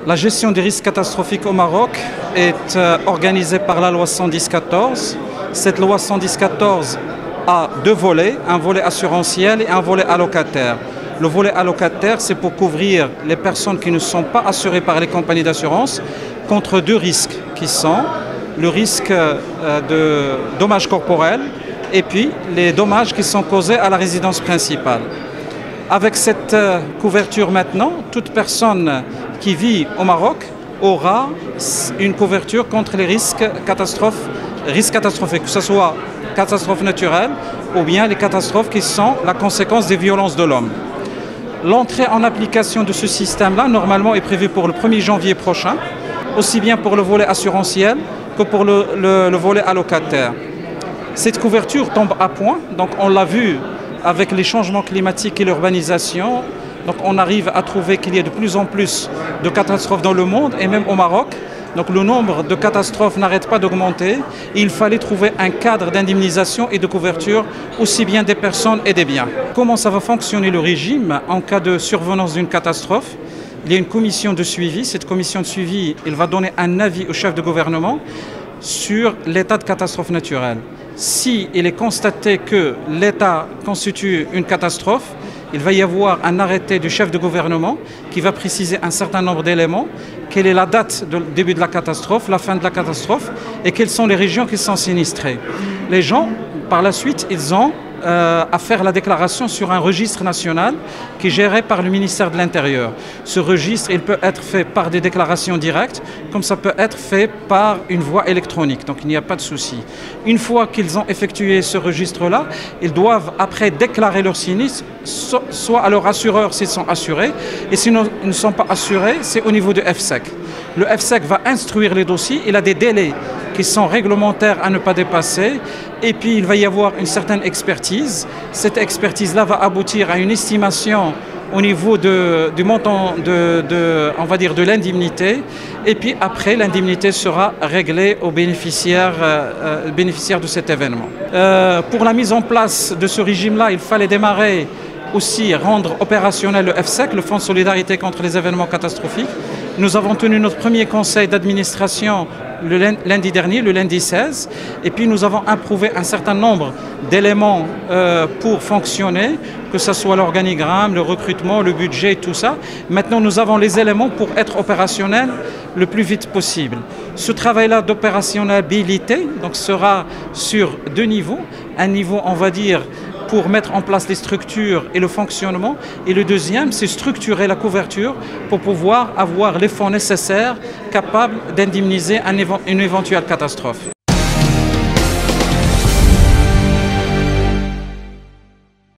La gestion des risques catastrophiques au Maroc est organisée par la loi 110/14. Cette loi 110/14 a deux volets, un volet assurantiel et un volet allocataire. Le volet allocataire, c'est pour couvrir les personnes qui ne sont pas assurées par les compagnies d'assurance contre deux risques qui sont le risque de dommages corporels et puis les dommages qui sont causés à la résidence principale. Avec cette couverture maintenant, toute personne qui vit au Maroc aura une couverture contre les risques catastrophiques, que ce soit catastrophes naturelles ou bien les catastrophes qui sont la conséquence des violences de l'homme. L'entrée en application de ce système-là, normalement, est prévue pour le 1er janvier prochain, aussi bien pour le volet assurantiel que pour le volet allocataire. Cette couverture tombe à point, donc on l'a vu avec les changements climatiques et l'urbanisation. Donc on arrive à trouver qu'il y a de plus en plus de catastrophes dans le monde et même au Maroc. Donc le nombre de catastrophes n'arrête pas d'augmenter. Il fallait trouver un cadre d'indemnisation et de couverture aussi bien des personnes et des biens. Comment ça va fonctionner le régime en cas de survenance d'une catastrophe? Il y a une commission de suivi. Cette commission de suivi, elle va donner un avis au chef de gouvernement sur l'état de catastrophe naturelle. Si il est constaté que l'état constitue une catastrophe, il va y avoir un arrêté du chef de gouvernement qui va préciser un certain nombre d'éléments, quelle est la date du début de la catastrophe, la fin de la catastrophe et quelles sont les régions qui sont sinistrées. Les gens, par la suite, ils ont à faire la déclaration sur un registre national qui est géré par le ministère de l'Intérieur. Ce registre, il peut être fait par des déclarations directes, comme ça peut être fait par une voie électronique, donc il n'y a pas de souci. Une fois qu'ils ont effectué ce registre-là, ils doivent après déclarer leur sinistre, soit à leur assureur s'ils sont assurés, et sinon ils ne sont pas assurés, c'est au niveau du FSEC. Le FSEC va instruire les dossiers, il a des délais qui sont réglementaires à ne pas dépasser, et puis il va y avoir une certaine expertise. Cette expertise-là va aboutir à une estimation au niveau du montant on va dire de l'indemnité, et puis après l'indemnité sera réglée aux bénéficiaires de cet événement. Pour la mise en place de ce régime-là, il fallait démarrer aussi rendre opérationnel le FSEC, le Fonds de solidarité contre les événements catastrophiques. Nous avons tenu notre premier conseil d'administration le lundi dernier, le lundi 16, et puis nous avons approuvé un certain nombre d'éléments pour fonctionner, que ce soit l'organigramme, le recrutement, le budget, tout ça. Maintenant, nous avons les éléments pour être opérationnels le plus vite possible. Ce travail-là d'opérationnalité donc, sera sur deux niveaux. Un niveau, on va dire, pour mettre en place les structures et le fonctionnement. Et le deuxième, c'est structurer la couverture pour pouvoir avoir les fonds nécessaires capables d'indemniser une éventuelle catastrophe.